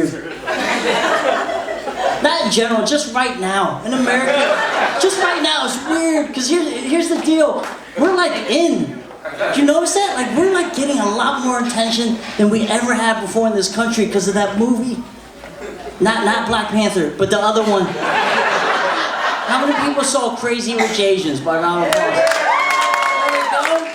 weird. Not in general, just right now. In America, just right now, it's weird. Because here's the deal. We're like in. Do you notice that? Like, we're like getting a lot more attention than we ever had before in this country because of that movie. Not Black Panther, but the other one. How many people saw Crazy Rich Asians by Ronald Paul? There we go.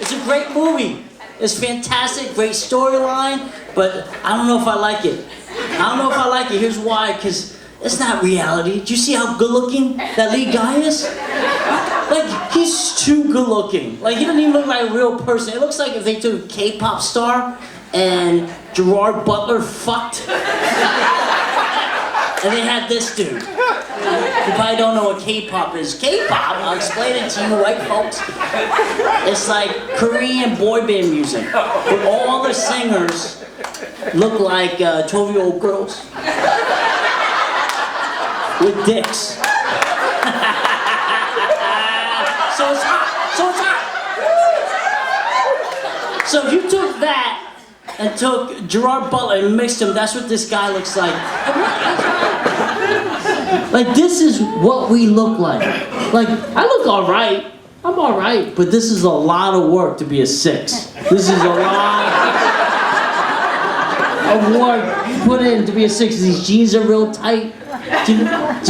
It's a great movie. It's fantastic, great storyline, but I don't know if I like it. I don't know if I like it. Here's why, because it's not reality. Do you see how good looking that lead guy is? Like, he's too good looking. Like, he doesn't even look like a real person. It looks like if they took a K-pop star and Gerard Butler fucked. And they had this dude. You probably don't know what K-pop is. K-pop, I'll explain it to you white folks. It's like Korean boy band music. But all the singers look like 12-year-old girls. With dicks. So it's hot. So if you took that and took Gerard Butler and mixed him, that's what this guy looks like. Like, this is what we look like. Like, I look alright. I'm alright. But this is a lot of work to be a 6. This is a lot of work put in to be a 6. These jeans are real tight. Do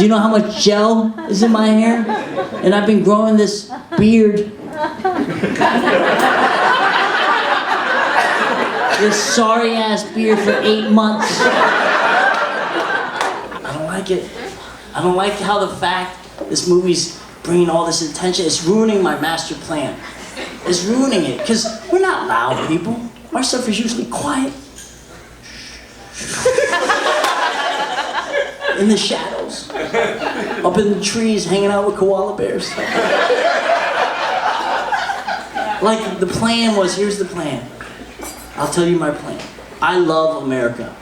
you know how much gel is in my hair? And I've been growing this beard. This sorry ass beard for 8 months. I don't like it. I don't like how the fact this movie's bringing all this attention. It's ruining my master plan. It's ruining it, because we're not loud people. Our stuff is usually quiet. In the shadows. Up in the trees, hanging out with koala bears. Like, the plan was, here's the plan. I'll tell you my plan. I love America.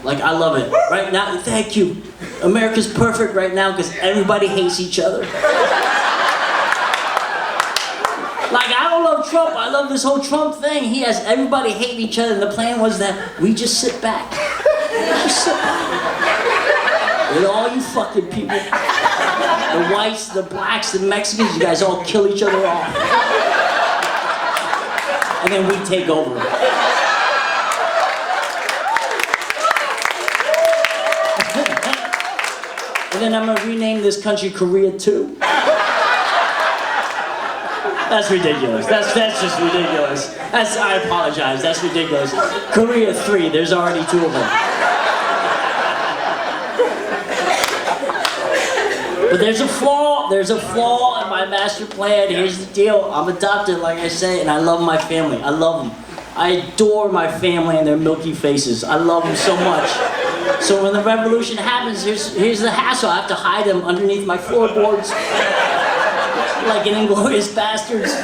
Like, I love it. Right now, thank you. America's perfect right now because everybody hates each other. Like, I don't love Trump. I love this whole Trump thing. He has everybody hating each other, and the plan was that we just sit back. Just sit back. With all you fucking people. The whites, the blacks, the Mexicans, you guys all kill each other off. And then we take over. And then I'm gonna rename this country Korea 2. That's ridiculous. That's just ridiculous. I apologize. That's ridiculous. Korea 3. There's already 2 of them. But there's a flaw. There's a flaw in my master plan. Here's the deal. I'm adopted, like I say, and I love my family. I love them. I adore my family and their milky faces. I love them so much. So when the revolution happens, here's the hassle. I have to hide them underneath my floorboards. Like in Inglourious Bastards.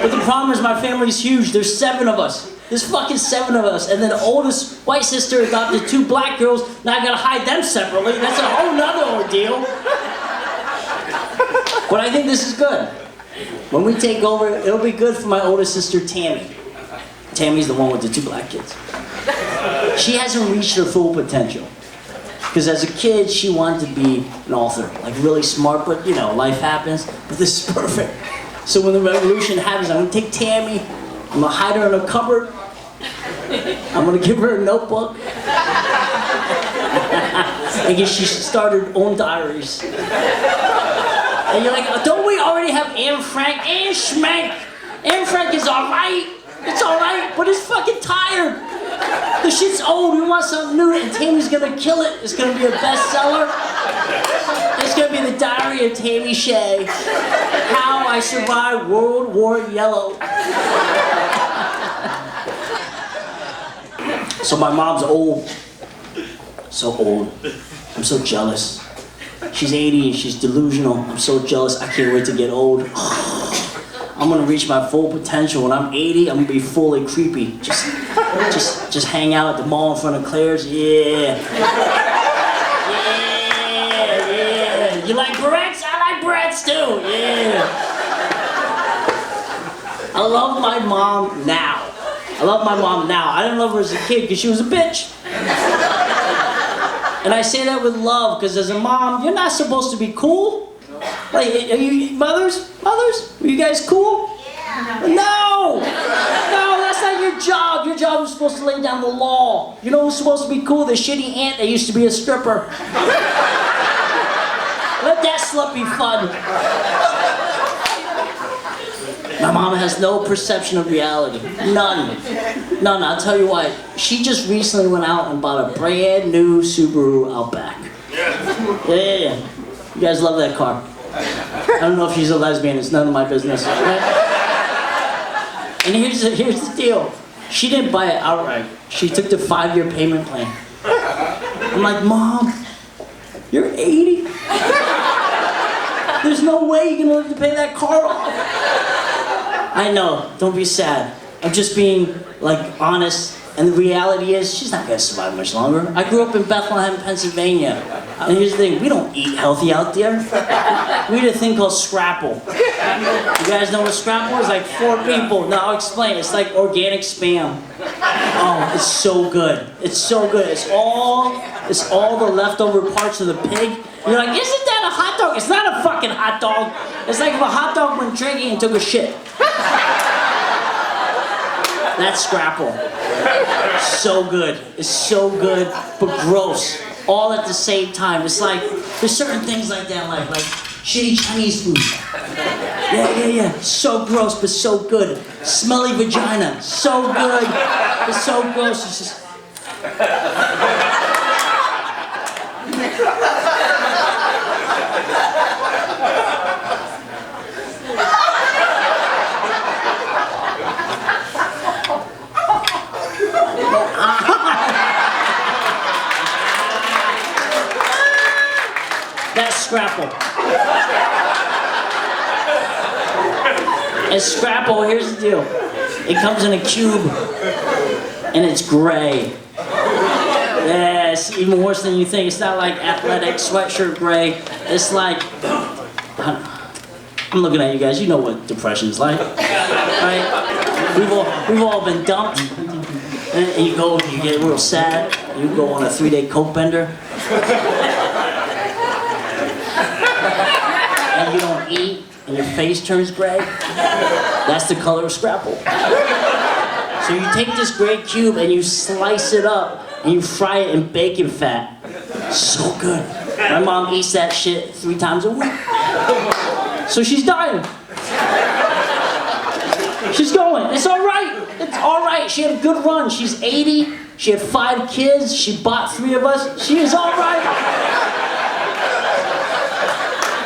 But the problem is my family's huge. There's 7 of us. There's fucking 7 of us. And then the oldest white sister adopted 2 black girls. Now I gotta hide them separately. That's a whole nother ordeal. But I think this is good. When we take over, it'll be good for my oldest sister, Tammy. Tammy's the one with the 2 black kids. She hasn't reached her full potential. Because as a kid, she wanted to be an author. Like, really smart, but, you know, life happens. But this is perfect. So when the revolution happens, I'm going to take Tammy, I'm going to hide her in a cupboard, I'm going to give her a notebook, and she should start her own diaries. And you're like, don't we already have Anne Frank? Anne Schmank! Anne Frank is alright! It's alright, but it's fucking tired! The shit's old, we want something new, and Tammy's gonna kill it. It's gonna be a bestseller. It's gonna be the diary of Tammy Shea. How I survived World War Yellow. So my mom's old. So old. I'm so jealous. She's 80 and she's delusional. I'm so jealous. I can't wait to get old. I'm gonna reach my full potential. When I'm 80, I'm gonna be fully creepy. Just hang out at the mall in front of Claire's. Yeah. Yeah. You like barrettes? I like barrettes too. Yeah. I love my mom now. I love my mom now. I didn't love her as a kid because she was a bitch. And I say that with love, because as a mom, you're not supposed to be cool. Like, are you mothers? Mothers? Are you guys cool? Yeah. No! No, that's not your job. Your job is supposed to lay down the law. You know who's supposed to be cool? The shitty aunt that used to be a stripper. Let that slut be fun. My mom has no perception of reality. None. None. I'll tell you why. She just recently went out and bought a brand new Subaru Outback. Yeah. You guys love that car. I don't know if she's a lesbian. It's none of my business. And here's the deal. She didn't buy it outright. She took the 5-year payment plan. I'm like, Mom, you're 80? There's no way you're gonna live to pay that car off. I know, don't be sad. I'm just being, like, honest. And the reality is, she's not gonna survive much longer. I grew up in Bethlehem, Pennsylvania. And here's the thing, we don't eat healthy out there. We eat a thing called scrapple. You guys know what scrapple is? Like 4 people. No, I'll explain. It's like organic spam. Oh, it's so good. It's so good. It's all the leftover parts of the pig. You're like, isn't that a hot dog? It's not a fucking hot dog. It's like if a hot dog went drinking and took a shit. That's scrapple. So good. It's so good, but gross. All at the same time. It's like, there's certain things like that, like shitty Chinese food. Yeah. So gross, but so good. Smelly vagina. So good, but so gross. It's just... That's scrapple. And scrapple, here's the deal. It comes in a cube, and it's gray. Yeah, it's even worse than you think. It's not like athletic sweatshirt gray. It's like, I'm looking at you guys. You know what depression's like, right? We've all been dumped, and you get real sad. You go on a 3-day coke bender. And you don't eat, and your face turns gray. That's the color of scrapple. So you take this gray cube and you slice it up and you fry it in bacon fat. So good. My mom eats that shit 3 times a week. So she's dying. She's going. It's all right. It's all right. She had a good run. She's 80. She had 5 kids. She bought 3 of us. She is all right.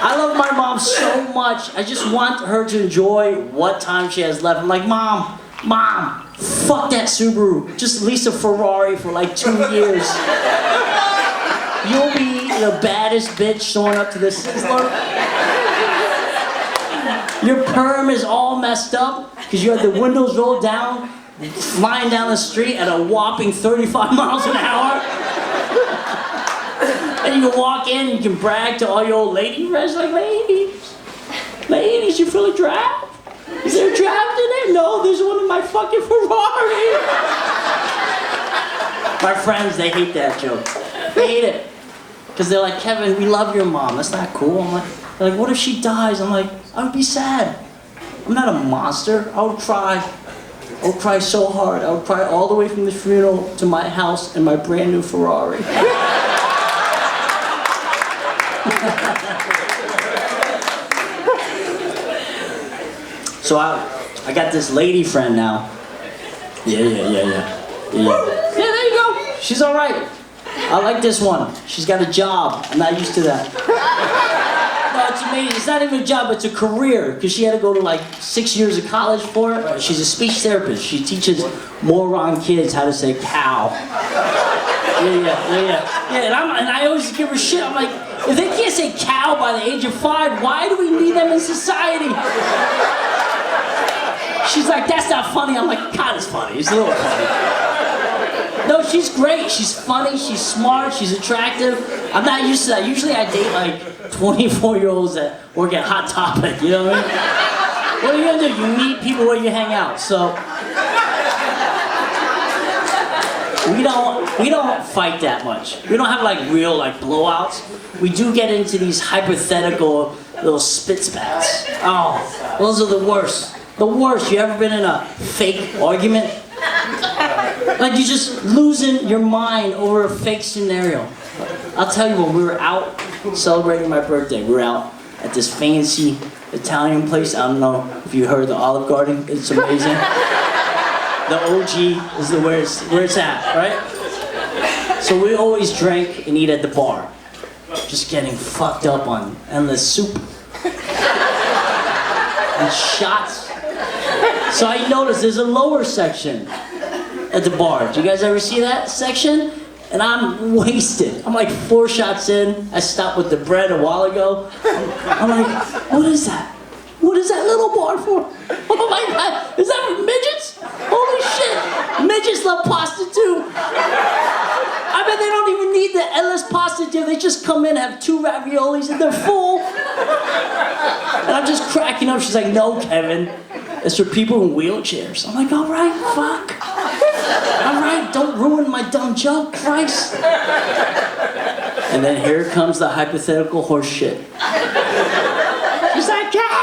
I love my mom so much. I just want her to enjoy what time she has left. I'm like, Mom, fuck that Subaru. Just lease a Ferrari for like 2 years. You'll be the baddest bitch showing up to the Sizzler. Your perm is all messed up because you had the windows rolled down, flying down the street at a whopping 35 miles an hour. And you can walk in and you can brag to all your old lady friends, like, ladies, you feel a draft? Is there a draft in there? No, there's one in my fucking Ferrari. My friends, they hate that joke. They hate it. Because they're like, Kevin, we love your mom. That's not cool. They're like, what if she dies? I'm like, I would be sad. I'm not a monster. I would cry. I would cry so hard. I would cry all the way from the funeral to my house in my brand new Ferrari. So I got this lady friend now. Yeah. Yeah, there you go. She's all right. I like this one. She's got a job. I'm not used to that. No, it's amazing. It's not even a job, it's a career. Because she had to go to like 6 years of college for it. She's a speech therapist. She teaches moron kids how to say cow. Yeah, and I always give her shit. I'm like, if they can't say cow by the age of 5, why do we need them in society? She's like, that's not funny. I'm like, God, it's funny. It's a little funny. No, she's great. She's funny. She's smart. She's attractive. I'm not used to that. Usually I date like 24-year-olds that work at Hot Topic. You know what I mean? What are you gonna do? You meet people where you hang out. So we don't. we don't fight that much. We don't have like real like blowouts. We do get into these hypothetical little spit spats. Oh, those are the worst. The worst. You ever been in a fake argument? Like you're just losing your mind over a fake scenario. I'll tell you, when we were out celebrating my birthday, we were out at this fancy Italian place. I don't know if you heard the Olive Garden. It's amazing. The OG is where it's at, right? So we always drink and eat at the bar. Just getting fucked up on endless soup. And shots. So I noticed there's a lower section at the bar. Do you guys ever see that section? And I'm wasted. I'm like 4 shots in. I stopped with the bread a while ago. I'm like, what is that? What is that little bar for? Oh my God, is that for midgets? Holy shit, midgets love pasta too. I bet they don't even need the endless pasta too. They just come in, have 2 raviolis, and they're full. And I'm just cracking up. She's like, no, Kevin, it's for people in wheelchairs. I'm like, all right, fuck. All right, don't ruin my dumb joke, Christ. And then here comes the hypothetical horse shit. She's like, Kevin!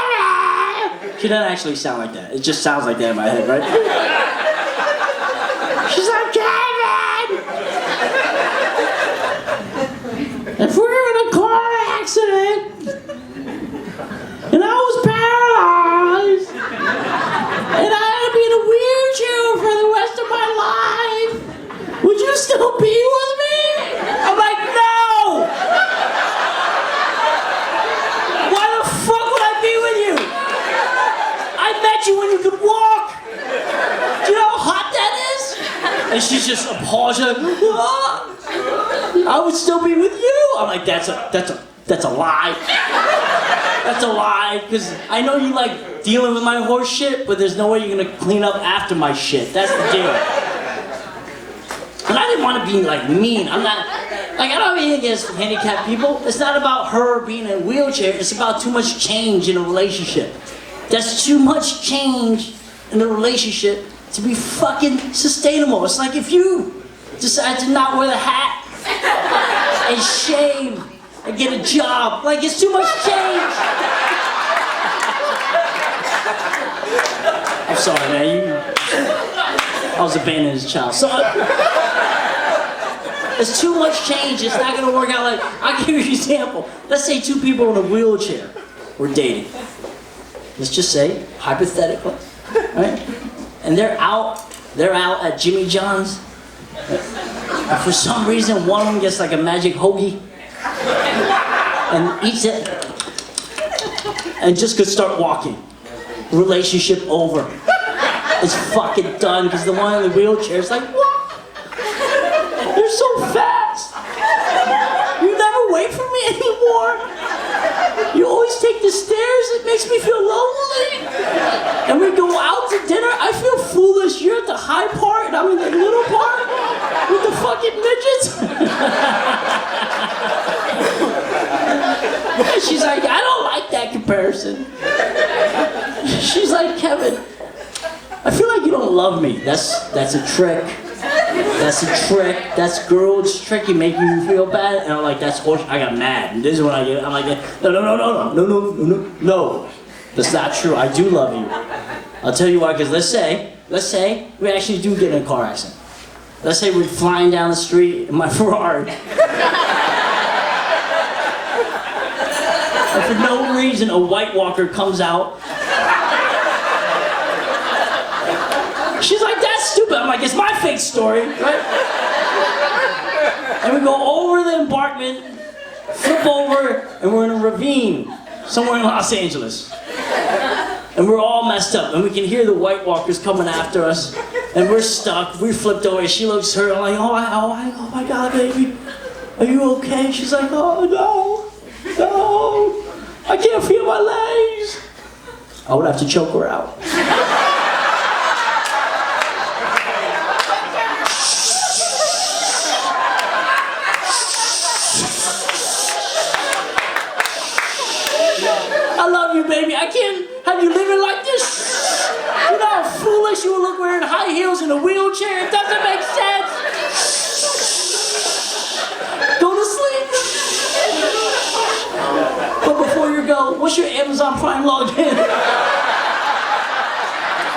She doesn't actually sound like that. It just sounds like that in my head, right? She's like, Kevin! If we were in a car accident, and I was paralyzed, and I had to be in a wheelchair for the rest of my life, would you still be with me? I'm like, no! Why the fuck would I be with you? I met you when you could walk. Do you know how hot that is? And she's just appalled. She's like, ah, I would still be with you. I'm like, that's a lie. That's a lie, because I know you like dealing with my horse shit, but there's no way you're gonna clean up after my shit. That's the deal. And I didn't want to be like mean. I'm not, like I don't have anything against handicapped people. It's not about her being in a wheelchair. It's about too much change in a relationship. That's too much change in a relationship to be fucking sustainable. It's like if you decide to not wear the hat and shave and get a job. Like, it's too much change. I'm sorry, man. I was abandoned as a child. So, it's too much change. It's not gonna work out. Like, I'll give you an example. Let's say 2 people in a wheelchair were dating. Let's just say, hypothetically, right? And they're out at Jimmy John's. And for some reason, one of them gets like a magic hoagie and eats it and just could start walking. Relationship over. It's fucking done, because the one in the wheelchair is like, what? You're so fast. You never wait for me anymore. You always take the stairs. It makes me feel lonely. And we go out to dinner. I feel foolish. You're at the high part and I'm in the little part with the fucking midgets. And she's like, I don't like that comparison. She's like, Kevin, I feel like you don't love me. That's a trick. That's a trick. That's girls tricky, making you feel bad. And I'm like, that's horse. I got mad. And this is when I get. I'm like, no. That's not true. I do love you. I'll tell you why. Because let's say we actually do get in a car accident. Let's say we're flying down the street in my Ferrari. And for no reason, a White Walker comes out. She's like, that's stupid. I'm like, it's my fake story, right? And we go over the embankment, flip over, and we're in a ravine somewhere in Los Angeles. And we're all messed up, and we can hear the White Walkers coming after us, and we're stuck. We flipped over. She looks hurt. I'm like, oh my God, baby, are you okay? She's like, oh no, I can't feel my legs. I would have to choke her out. I love you, baby. I can't have you living like this. You know how foolish you would look wearing high heels in a wheelchair? It doesn't make sense. Amazon Prime login.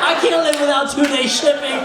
I can't live without 2-day shipping.